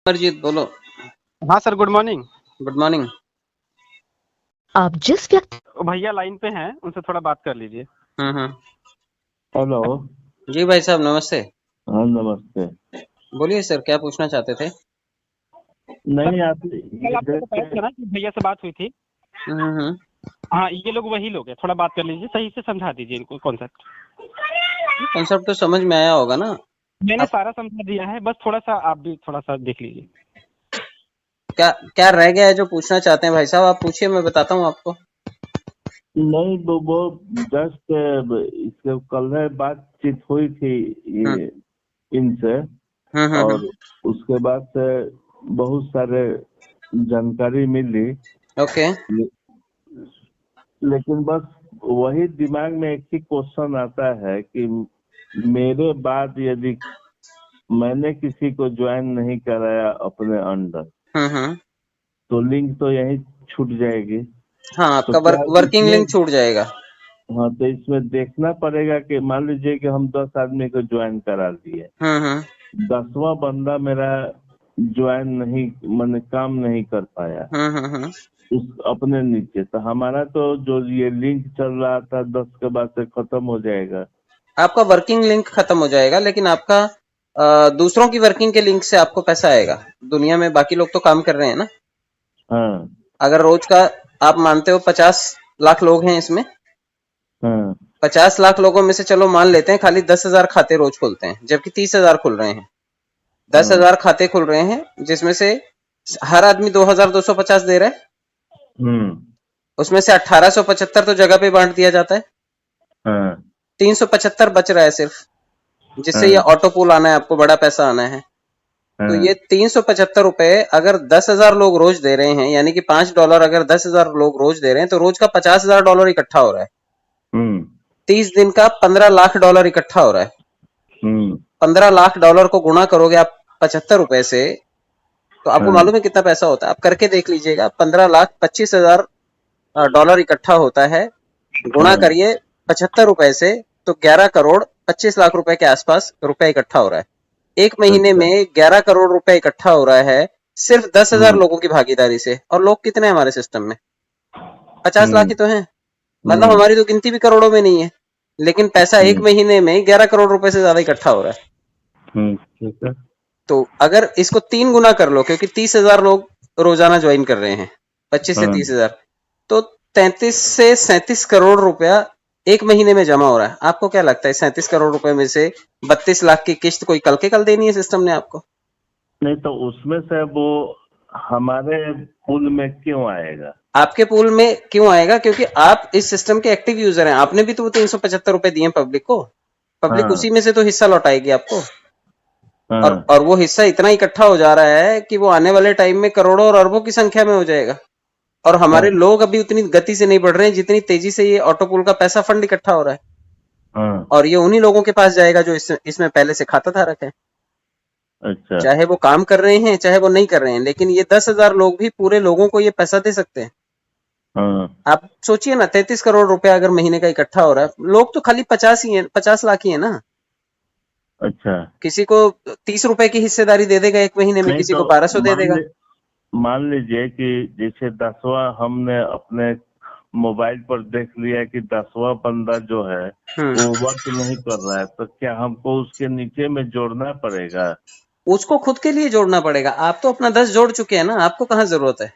अमरजीत बोलो। हाँ sir, good morning. Good morning. आप जिस व्यक्ति भैया लाइन पे हैं, उनसे थोड़ा बात कर लीजिए। हम्म। हेलो। जी भाई साहब नमस्ते। हाँ नमस्ते। बोलिए सर, क्या पूछना चाहते थे? नहीं आप कल आपको बताया था ना कि भैया से बात हुई थी। हम्म। हाँ, ये लोग वही लोग हैं। थोड़ा बात कर लीजिए, सही से समझा दीजिए इनको कॉन्सेप्ट। कॉन्सेप्ट तो समझ में आया होगा ना। मैंने आप सारा समझा दिया है, बस थोड़ा सा आप भी थोड़ा सा देख लीजिए। क्या क्या रह गया है जो पूछना चाहते हैं भाई साहब? आप पूछिए, मैं बताता हूँ आपको। नहीं वो जस्ट इसके कल है बातचीत हुई थी हम्म ये इनसे, और उसके बाद से बहुत सारे जानकारी मिली। ओके। ले, लेकिन बस वही दिमाग में एक ही क्वेश्चन आता है कि मेरे बाद यदि मैंने किसी को ज्वाइन नहीं कराया अपने अंडर, हम्म। तो लिंक तो यही छूट जाएगी। हाँ, तो आपका क्या वर्किंग इसमें, लिंक छूट जाएगा। हाँ तो इसमें देखना पड़ेगा कि मान लीजिए कि हम 10 आदमी को ज्वाइन करा दिए, हम्म। 10वां बंदा मेरा ज्वाइन नहीं, मैंने काम नहीं कर पाया हम्म। उस अपने नीचे, तो हमारा तो जो ये लिंक चल रहा था 10 के बाद से खत्म हो जाएगा। आपका वर्किंग लिंक खत्म हो जाएगा, लेकिन आपका दूसरों की वर्किंग के लिंक से आपको पैसा आएगा। दुनिया में बाकी लोग तो काम कर रहे हैं ना। हाँ अगर रोज का आप मानते हो 50 लाख लोग हैं इसमें, हाँ 50 लाख लोगों में से चलो मान लेते हैं खाली 10,000 खाते रोज खुलते हैं, जबकि 30,000 खुल रहे हैं। 10,000 खाते खुल रहे हैं, जिसमें से हर आदमी 2,250 दे रहा है। हम्म उसमें से 1,875 तो जगह पे बांट दिया जाता है। हाँ 375 बच रहा है सिर्फ, जिससे ये हाँ ऑटो पूल आना है, आपको बड़ा पैसा आना है। तो ये 375 रुपए अगर 10,000 लोग रोज दे रहे हैं, यानी कि $5 अगर 10,000 लोग रोज दे रहे हैं, तो रोज का $50,000 इकट्ठा हो रहा है। 30 दिन का $15 लाख इकट्ठा हो रहा है। $15 लाख को गुणा करोगे आप 75 रुपए से, तो आपको मालूम है कितना पैसा होता है? आप करके देख लीजिएगा। 15,25,000 डॉलर इकट्ठा होता है। गुणा करिए 75 रुपए से, तो 11,25,00,000 रुपए के आसपास रुपए इकट्ठा हो रहा है। एक महीने में 11 करोड़ रुपए इकट्ठा हो रहा है, सिर्फ 10,000 लोगों की भागीदारी से। और लोग कितने हैं हमारे सिस्टम में? 50 लाख ही तो हैं। मतलब हमारी तो गिनती भी करोड़ों में नहीं है, लेकिन पैसा एक महीने में 11 करोड़ रुपए से ज्यादा इकट्ठा हो रहा है। ठीक है। तो अगर इसको 3 गुना कर लो, क्योंकि 30,000 लोग रोजाना ज्वाइन कर रहे हैं, 25 से 30,000, तो 33 से 37 करोड़ रुपया एक महीने में जमा हो रहा है। आपको क्या लगता है 37 करोड़ रुपए में से 32 लाख की किस्त कोई कल के कल देनी है सिस्टम ने आपको? नहीं तो उसमें से वो हमारे पूल में क्यों आएगा? आपके पूल में क्यों आएगा? क्योंकि आप इस सिस्टम के एक्टिव यूजर हैं। आपने भी तो 375 रुपए दिए पब्लिक को। पब्लिक उसी में से तो हिस्सा लौटाएगी आपको। और वो हिस्सा इतना इकट्ठा हो जा रहा है कि वो आने वाले टाइम में करोड़ों और अरबों की संख्या में हो जाएगा। और हमारे लोग अभी उतनी गति से नहीं बढ़ रहे हैं जितनी तेजी से ये ऑटो पूल का पैसा फंड इकट्ठा हो रहा है। और ये उन्हीं लोगों के पास जाएगा जो इसमें पहले से खाता धारक है। अच्छा। चाहे वो काम कर रहे हैं चाहे वो नहीं कर रहे हैं, लेकिन ये 10,000 लोग भी पूरे लोगों को ये पैसा दे सकते हैं। आप सोचिए ना, 33 करोड़ रुपया अगर महीने का इकट्ठा हो रहा है, लोग तो खाली 50 लाख ही है ना। अच्छा। किसी को 30 रुपए की हिस्सेदारी दे देगा एक महीने में, किसी को 1200 दे देगा। मान लीजिए कि जैसे 10वां हमने अपने मोबाइल पर देख लिया कि 10वां बंदा जो है वो वर्क नहीं कर रहा है, तो क्या हमको उसके नीचे में जोड़ना पड़ेगा? उसको खुद के लिए जोड़ना पड़ेगा। आप तो अपना 10 जोड़ चुके हैं ना, आपको कहाँ जरूरत है?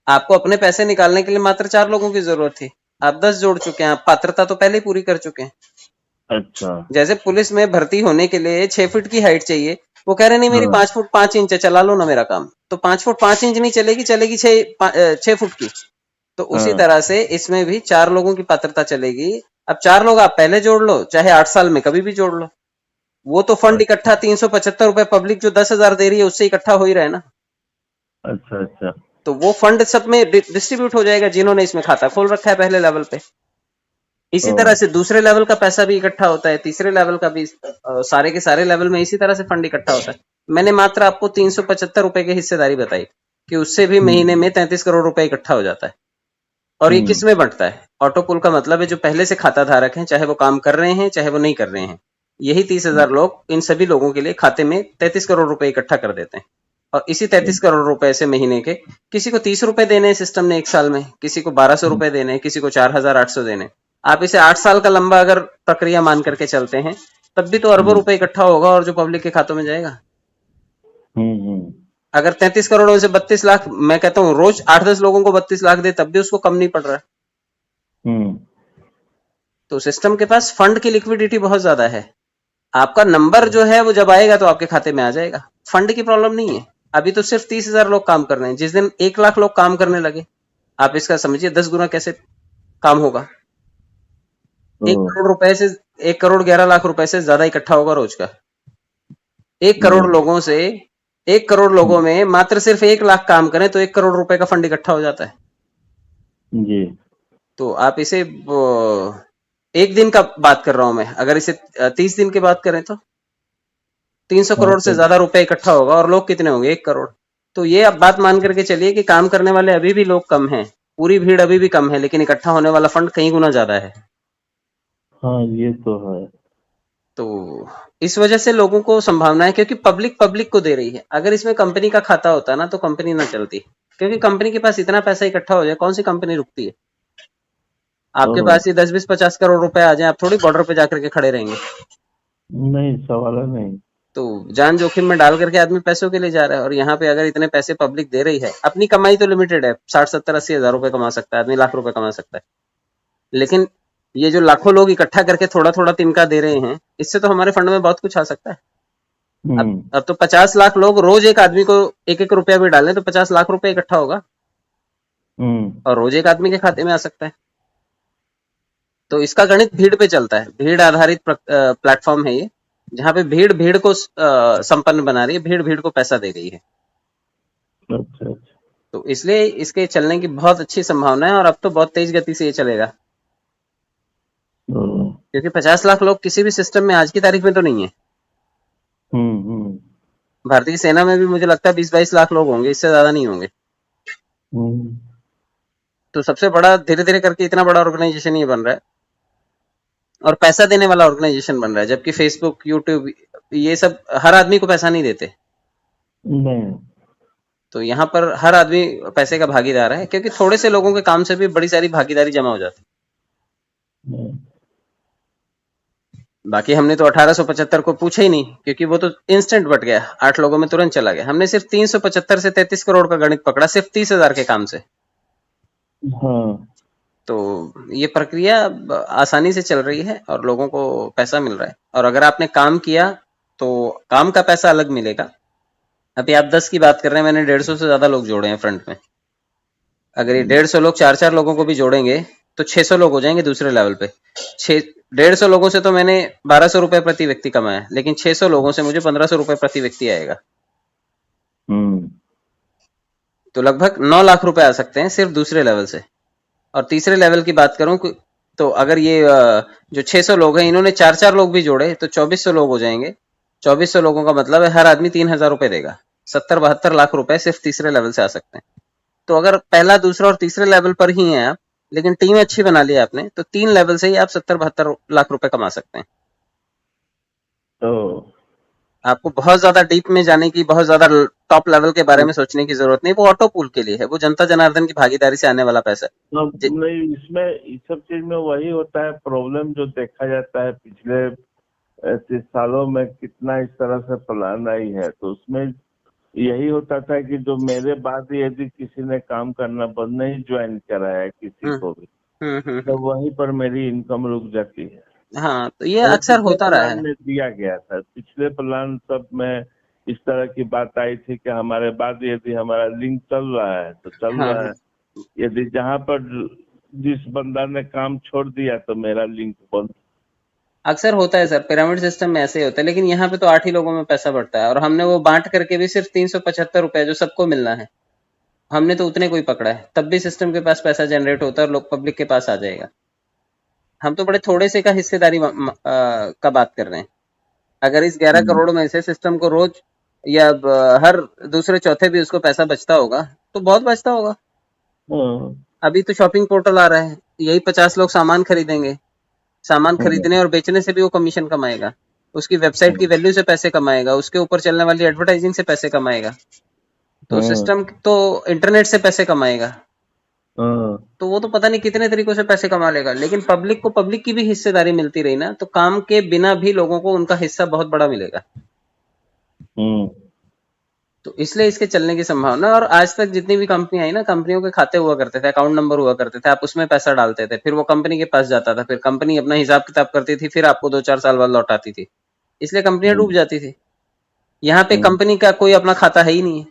आपको अपने पैसे निकालने के लिए मात्र 4 लोगों की जरूरत थी। आप 10 जोड़ चुके हैं, आप पात्रता तो पहले ही पूरी कर चुके हैं। अच्छा। जैसे पुलिस में भर्ती होने के लिए 6 फीट की हाइट चाहिए, वो कह रहे नहीं मेरी 5 फुट 5 इंच है, चला लो ना मेरा काम। तो 5 फुट 5 इंच नहीं चलेगी, चलेगी 6 फुट की। तो उसी तरह से इसमें भी 4 लोगों की पात्रता चलेगी। अब 4 लोग आप पहले जोड़ लो, चाहे 8 साल में कभी भी जोड़ लो। वो तो फंड इकट्ठा 375 रुपए पब्लिक जो 10,000 दे रही है उससे इकट्ठा हो ही रहा है ना। अच्छा अच्छा। तो वो फंड सब में डिस्ट्रीब्यूट हो जाएगा जिन्होंने इसमें खाता खोल रखा है पहले लेवल पे। इसी तरह से दूसरे लेवल का पैसा भी इकट्ठा होता है, तीसरे लेवल का भी, सारे के सारे लेवल में इसी तरह से फंड इकट्ठा होता है। मैंने मात्र आपको 375 रुपए की हिस्सेदारी बताई कि उससे भी महीने में 33 करोड़ रुपए इकट्ठा हो जाता है। और ये किस में बंटता है? ऑटो पुल का मतलब है जो पहले से खाता धारक हैं, चाहे वो काम कर रहे हैं चाहे वो नहीं कर रहे हैं, यही 30,000 लोग इन सभी लोगों के लिए खाते में 33 करोड़ रुपए इकट्ठा कर देते हैं। और इसी 33 करोड़ रुपए से महीने के किसी को 30 रुपए देने हैं सिस्टम ने एक साल में, किसी को 1200 रुपए देने हैं, किसी को 4800 देने हैं। आप इसे 8 साल का लंबा अगर प्रक्रिया मान करके चलते हैं तब भी तो अरबों रुपए इकट्ठा होगा और जो पब्लिक के खातों में जाएगा। अगर 33 करोड़ में से 32 लाख, मैं कहता हूँ रोज 8-10 लोगों को 32 लाख दे तब भी उसको कम नहीं पड़ रहा है। तो सिस्टम के पास फंड की लिक्विडिटी बहुत ज्यादा है। आपका नंबर जो है वो जब आएगा तो आपके खाते में आ जाएगा। फंड की प्रॉब्लम नहीं है। अभी तो सिर्फ 30,000 लोग काम कर रहे हैं। जिस दिन 1 लाख लोग काम करने लगे, आप इसका समझिए 10 गुना कैसे काम होगा। 1 करोड़ रुपए से 1 करोड़ 11 लाख रुपए से ज्यादा इकट्ठा होगा रोज का। 1 करोड़ लोगों से 1 करोड़ लोगों में मात्र सिर्फ 1 लाख काम करें तो 1 करोड़ रुपए का फंड इकट्ठा हो जाता है जी। तो आप इसे एक दिन का बात कर रहा हूं मैं, अगर इसे 30 दिन की बात करें तो 300 करोड़ से ज्यादा रुपए इकट्ठा होगा। और लोग कितने होंगे? 1 करोड़। तो ये आप बात मान करके चलिए कि काम करने वाले अभी भी लोग कम हैं, पूरी भीड़ अभी भी कम है, लेकिन इकट्ठा होने वाला फंड कई गुना ज्यादा है। हाँ ये तो है। तो इस वजह से लोगों को संभावना है, क्योंकि पब्लिक को दे रही है। अगर इसमें कंपनी का खाता होता ना तो कंपनी ना चलती, क्योंकि कंपनी के पास इतना पैसा इकट्ठा हो जाए, कौन सी कंपनी रुकती है? आपके पास ये 10-20-50 करोड़ रुपए आ जाए, आप थोड़ी बॉर्डर पे जाकर के खड़े रहेंगे। नहीं, सवाल है नहीं। तो जान जोखिम में डाल करके आदमी पैसों के लिए जा रहा है। और यहाँ पे अगर इतने पैसे पब्लिक दे रही है, अपनी कमाई तो लिमिटेड है, 60-70-80 हजार रुपए कमा सकता है आदमी, लाख रुपए कमा सकता है। लेकिन ये जो लाखों लोग इकट्ठा करके थोड़ा थोड़ा तिनका दे रहे हैं, इससे तो हमारे फंड में बहुत कुछ आ सकता है। अब तो 50 लाख लोग रोज एक आदमी को 1-1 रुपया भी डालें तो 50 लाख रुपए इकट्ठा होगा और रोज एक आदमी के खाते में आ सकता है। तो इसका गणित भीड़ पे चलता है। भीड़ आधारित प्लेटफॉर्म है ये, जहाँ पे भीड़ को संपन्न बना रही है, भीड़ को पैसा दे रही है। अच्छा। तो इसलिए इसके चलने की बहुत अच्छी संभावना है और अब तो बहुत तेज गति से ये चलेगा, क्योंकि 50 लाख लोग किसी भी सिस्टम में आज की तारीख में तो नहीं है। भारतीय सेना में भी मुझे लगता है 20-22 लाख लोग होंगे, इससे ज्यादा नहीं होंगे। तो सबसे बड़ा धीरे धीरे करके इतना बड़ा ऑर्गेनाइजेशन ये बन रहा है और पैसा देने वाला ऑर्गेनाइजेशन बन रहा है, जबकि फेसबुक, यूट्यूब ये सब हर आदमी को पैसा नहीं देते। नहीं। तो यहाँ पर हर आदमी पैसे का भागीदार है, क्योंकि थोड़े से लोगों के काम से भी बड़ी सारी भागीदारी जमा हो जाती है। बाकी हमने तो 1875 को पूछा ही नहीं, क्योंकि वो तो इंस्टेंट बट गया, 8 लोगों में तुरंत चला गया। हमने सिर्फ 375 से 33 करोड़ का गणित पकड़ा, सिर्फ 30,000 के काम से। हाँ। तो ये प्रक्रिया आसानी से चल रही है और लोगों को पैसा मिल रहा है। और अगर आपने काम किया तो काम का पैसा अलग मिलेगा। अभी आप 10 की बात कर रहे हैं, मैंने 150 से ज्यादा लोग जोड़े हैं फ्रंट में। अगर ये 150 लोग 4-4 लोगों को भी जोड़ेंगे तो 600 लोग हो जाएंगे दूसरे लेवल पे। 150 लोगों से तो मैंने 1200 रुपए प्रति व्यक्ति कमाया, लेकिन 600 लोगों से मुझे 1500 रुपए प्रति व्यक्ति आएगा। तो लगभग 9 लाख रुपए आ सकते हैं सिर्फ दूसरे लेवल से। और तीसरे लेवल की बात करूं तो अगर ये जो 600 लोग हैं, इन्होंने 4-4 लोग भी जोड़े तो 2400 लोग हो जाएंगे। 2400 लोगों का मतलब है हर आदमी 3000 रुपए देगा। 70-72 लाख रुपए सिर्फ तीसरे लेवल से आ सकते हैं। तो अगर पहला, दूसरा और तीसरे लेवल पर ही हैं आप, लेकिन टीम अच्छी बना ली आपने, तो 3 लेवल से ही आप 70-72 लाख रुपए कमा सकते हैं। तो आपको बहुत ज्यादा डीप में जाने की, बहुत ज्यादा टॉप लेवल के बारे में सोचने की जरूरत नहीं। वो ऑटो पूल के लिए है, वो जनता जनार्दन की भागीदारी से आने वाला पैसा है। नहीं, इसमें इस सब चीज में वही होता है प्रॉब्लम जो देखा जाता है पिछले 30 सालों में कितना इस तरह से प्लान आई है। तो उसमें यही होता था कि जो मेरे बाद यदि किसी ने काम करना बंद नहीं ज्वाइन करा है किसी को भी, तो वहीं पर मेरी इनकम रुक जाती है। हाँ, तो ये अक्सर होता रहा है। दिया गया था पिछले प्लान सब में, इस तरह की बात आई थी कि हमारे बाद यदि हमारा लिंक चल रहा है तो चल रहा है, यदि जहाँ पर जिस बंदा ने काम छोड़ दिया तो मेरा लिंक बंद। अक्सर होता है सर, पिरामिड सिस्टम में ऐसे ही होता है। लेकिन यहाँ पे तो 8 ही लोगों में पैसा बढ़ता है और हमने वो बांट करके भी सिर्फ 375 रुपए जो सबको मिलना है, हमने तो उतने को ही पकड़ा है। तब भी सिस्टम के पास पैसा जनरेट होता है और लोग पब्लिक के पास आ जाएगा। हम तो बड़े थोड़े से का हिस्सेदारी का बात कर रहे हैं। अगर इस 11 करोड़ में से सिस्टम को रोज या हर दूसरे चौथे भी उसको पैसा बचता होगा तो बहुत बचता होगा। अभी तो शॉपिंग पोर्टल आ रहा है, यही 50 लोग सामान खरीदेंगे, सामान खरीदने और बेचने से भी वो कमीशन कमाएगा, उसकी वेबसाइट की वैल्यू से पैसे कमाएगा, उसके ऊपर चलने वाली एडवर्टाइजिंग से पैसे कमाएगा। तो सिस्टम तो इंटरनेट से पैसे कमाएगा, हाँ, तो वो तो पता नहीं कितने तरीकों से पैसे कमा लेगा, लेकिन पब्लिक को पब्लिक की भी हिस्सेदारी मिलती रही ना, तो काम के बिना भी लोगों को उनका हिस्सा बहुत बड़ा मिलेगा। तो इसलिए इसके चलने की संभावना। और आज तक जितनी भी कंपनी आई ना, कंपनियों के खाते हुआ करते थे, अकाउंट नंबर हुआ करते थे, आप उसमें पैसा डालते थे, फिर वो कंपनी के पास जाता था, फिर कंपनी अपना हिसाब किताब करती थी, फिर आपको 2-4 साल बाद लौटाती थी, इसलिए कंपनियां डूब जाती थी। यहाँ पे कंपनी का कोई अपना खाता है ही नहीं है।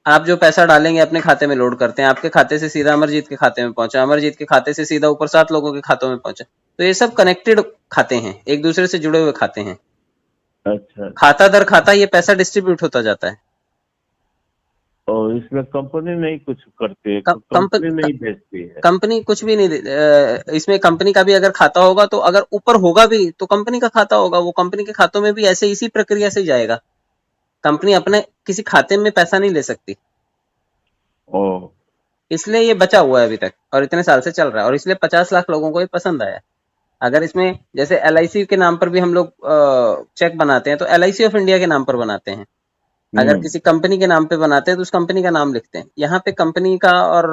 आप जो पैसा डालेंगे अपने खाते में लोड करते हैं, आपके खाते से सीधा अमरजीत के खाते में पहुंचा, अमरजीत के खाते से सीधा ऊपर 7 लोगों के खातों में पहुंचा। तो ये सब कनेक्टेड खाते हैं, एक दूसरे से जुड़े हुए खाते हैं। अच्छा। खाता दर खाता ये पैसा डिस्ट्रीब्यूट होता जाता है। और इसमें कंपनी नहीं कुछ करती है, कंपनी कंपनी नहीं भेजती है। कंपनी कुछ भी नहीं इसमें कंपनी का भी अगर खाता होगा, तो अगर ऊपर होगा भी तो कंपनी का खाता होगा, वो कंपनी के खातों में भी ऐसे इसी प्रक्रिया से जाएगा। कंपनी अपने किसी खाते में पैसा नहीं ले सकती, ओ, इसलिए ये बचा हुआ है अभी तक और इतने साल से चल रहा है, और इसलिए 50 लाख लोगों को ये पसंद आया। अगर इसमें जैसे LIC के नाम पर भी हम लोग चेक बनाते हैं, तो LIC ऑफ इंडिया के नाम पर बनाते हैं। अगर किसी कंपनी के नाम पे बनाते हैं तो उस कंपनी का नाम लिखते हैं। यहाँ पे कंपनी का और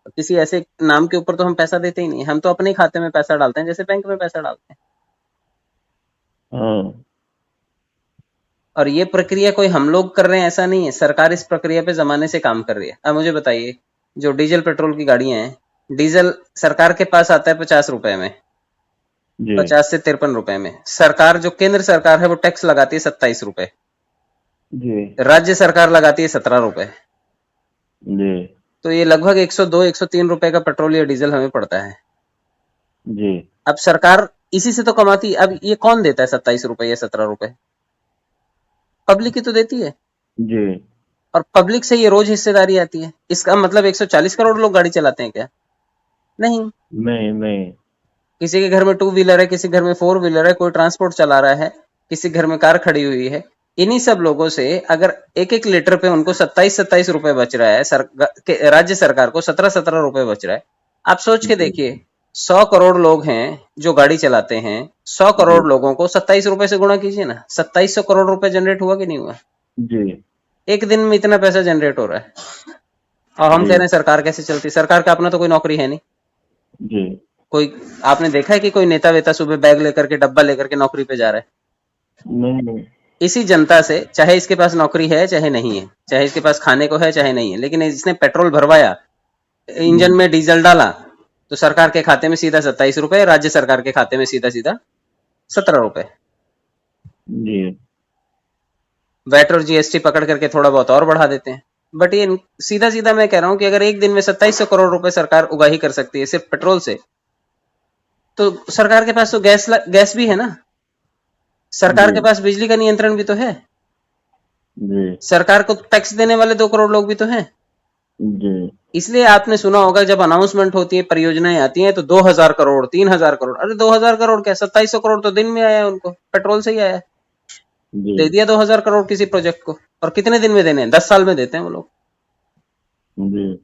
किसी ऐसे नाम के ऊपर तो हम पैसा देते ही नहीं, हम तो अपने ही खाते में पैसा डालते हैं, जैसे बैंक में पैसा डालते हैं। हाँ, और ये प्रक्रिया कोई हम लोग कर रहे हैं ऐसा नहीं है, सरकार इस प्रक्रिया पे जमाने से काम कर रही है। अब मुझे बताइए, जो डीजल पेट्रोल की गाड़ियां हैं, डीजल सरकार के पास आता है 50 रुपए में, जी 50 से 53 रुपए में। सरकार जो केंद्र सरकार है वो टैक्स लगाती है 27 रुपए, जी राज्य सरकार लगाती है 17 रुपए। जी तो ये लगभग 102-103 रुपए का पेट्रोल या डीजल हमें पड़ता है। जी। अब सरकार इसी से तो कमाती है। अब ये कौन देता है 27 रुपए या 17 रुपए? पब्लिक ही तो देती है। जी। और पब्लिक से ये रोज हिस्सेदारी आती है। इसका मतलब 140 करोड़ लोग गाड़ी चलाते हैं क्या? नहीं। नहीं नहीं। किसी के घर में 2 व्हीलर है, किसी घर में 4 व्हीलर है, कोई ट्रांसपोर्ट चला रहा है, किसी घर में कार खड़ी हुई है। इन्हीं सब लोगों से अगर 1-1 लीटर पे उनको 27-27 रुपए बच रहा है, राज्य सरकार को 17-17 रुपए बच रहा है। आप सोच के देखिए, 100 करोड़ लोग हैं जो गाड़ी चलाते हैं, 100 करोड़ लोगों को 27 रुपए से गुणा कीजिए ना, 2700 करोड़ रुपए जनरेट हुआ कि नहीं हुआ? जी एक दिन में इतना पैसा जनरेट हो रहा है। और हम कह रहे हैं सरकार कैसे चलती? सरकार का अपना तो कोई नौकरी है नहीं। जी। कोई आपने देखा है कि कोई नेता वेता सुबह बैग लेकर के, डब्बा लेकर के नौकरी पे जा रहा है? नहीं नहीं। इसी जनता से, चाहे इसके पास नौकरी है चाहे नहीं है, चाहे इसके पास खाने को है चाहे नहीं है, लेकिन इसने पेट्रोल भरवाया, इंजन में डीजल डाला, तो सरकार के खाते में सीधा 27 रुपए, राज्य सरकार के खाते में सीधा सीधा 17 रुपए। जी वैट और GST पकड़ करके थोड़ा बहुत और बढ़ा देते हैं। बट ये सीधा सीधा मैं कह रहा हूं कि अगर एक दिन में 2700 करोड़ रुपए सरकार उगाही कर सकती है सिर्फ पेट्रोल से, तो सरकार के पास तो गैस भी है ना, सरकार के पास बिजली का नियंत्रण भी तो है, जी सरकार को टैक्स देने वाले 2 करोड़ लोग भी तो हैं। जी। इसलिए आपने सुना होगा जब अनाउंसमेंट होती है, परियोजनाएं आती हैं, तो 2000 करोड़ 3000 करोड़, अरे 2000 करोड़ क्या, 2700 करोड़ तो दिन में आया है उनको, पेट्रोल से ही आया है। दे दिया 2000 करोड़ किसी प्रोजेक्ट को, और कितने दिन में देने हैं? 10 साल में देते हैं वो लोग। जी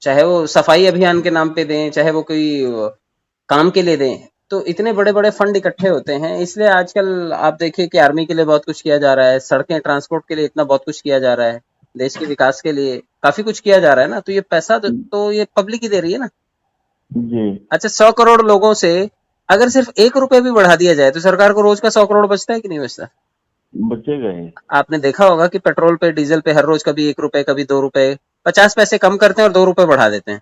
चाहे वो सफाई अभियान के नाम पे दें, चाहे वो कोई काम के लिए दें, तो इतने बड़े बड़े फंड इकट्ठे होते हैं। इसलिए आजकल आप देखिए कि आर्मी के लिए बहुत कुछ किया जा रहा है, सड़कें ट्रांसपोर्ट के लिए इतना बहुत कुछ किया जा रहा है, देश के विकास के लिए काफी कुछ किया जा रहा है ना। तो ये पैसा तो ये पब्लिक ही दे रही है ना। जी। अच्छा, 100 करोड़ लोगों से अगर सिर्फ 1 रुपए भी बढ़ा दिया जाए, तो सरकार को रोज का 100 करोड़ बचता है कि नहीं बचता? बचेगा ही। आपने देखा होगा कि पेट्रोल पे, डीजल पे हर रोज कभी 1 रुपए, कभी 2 रुपए, 50 पैसे कम करते हैं और 2 रुपए बढ़ा देते हैं।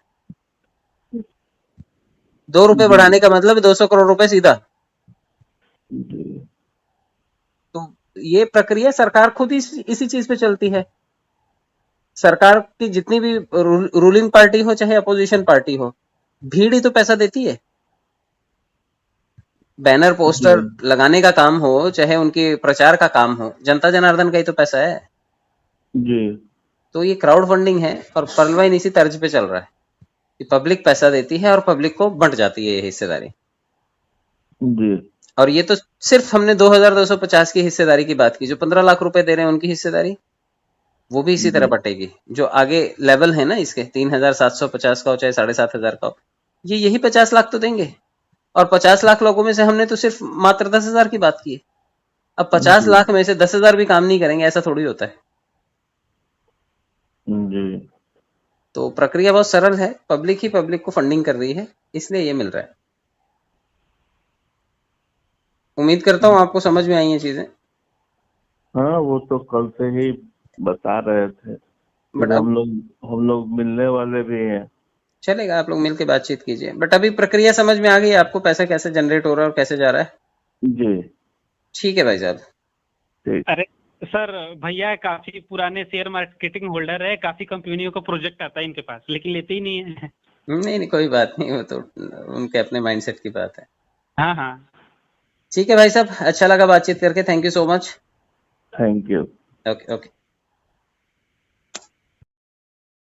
2 रुपए बढ़ाने का मतलब 200 करोड़ रुपए सीधा। तो ये प्रक्रिया सरकार खुद इसी चीज पे चलती है। सरकार की जितनी भी रूलिंग पार्टी हो चाहे अपोजिशन पार्टी हो, भीड़ ही तो पैसा देती है। बैनर पोस्टर लगाने का काम हो चाहे उनके प्रचार का काम हो, जनता जनार्दन का ही तो पैसा है। जी। तो ये क्राउड फंडिंग है और पर्लवाइन इसी तर्ज पे चल रहा है कि पब्लिक पैसा देती है और पब्लिक को बंट जाती है ये हिस्सेदारी। जी। और ये तो सिर्फ हमने 2250 की हिस्सेदारी की बात की, जो 15 लाख रुपए दे रहे हैं उनकी हिस्सेदारी वो भी इसी तरह बटेगी। जो आगे लेवल है ना इसके, 3750 का हो चाहे 7500 का हो, ये यही 50 लाख तो देंगे। और 50 लाख लोगों में से हमने तो सिर्फ मात्र 10,000 की बात की है। अब 50 लाख में से 10,000 भी काम नहीं करेंगे, ऐसा थोड़ी होता है। जी। तो प्रक्रिया बहुत सरल है, पब्लिक ही पब्लिक को फंडिंग कर रही है, इसलिए ये मिल रहा है। उम्मीद करता हूँ आपको समझ में आई ये चीजें। हाँ, वो तो कल से ही बता रहे थे, बट फिर अब हम लोग मिलने वाले भी हैं। चलेगा, आप लोग मिलके बातचीत कीजिए। बट अभी प्रक्रिया समझ में आ गई आपको, पैसा कैसे जनरेट हो रहा है और कैसे जा रहा है? जी। ठीक है भाई साहब। ठीक। अरे सर, भैया काफी पुराने शेयर मार्केटिंग होल्डर है, काफी कंपनियों का प्रोजेक्ट आता है इनके पास, लेकिन लेते ही नहीं है। नहीं नहीं, कोई बात नहीं, वो तो उनके अपने माइंडसेट की बात है। हाँ हाँ। ठीक है भाई साहब, अच्छा लगा बातचीत करके, thank you so much. Thank you. Okay okay.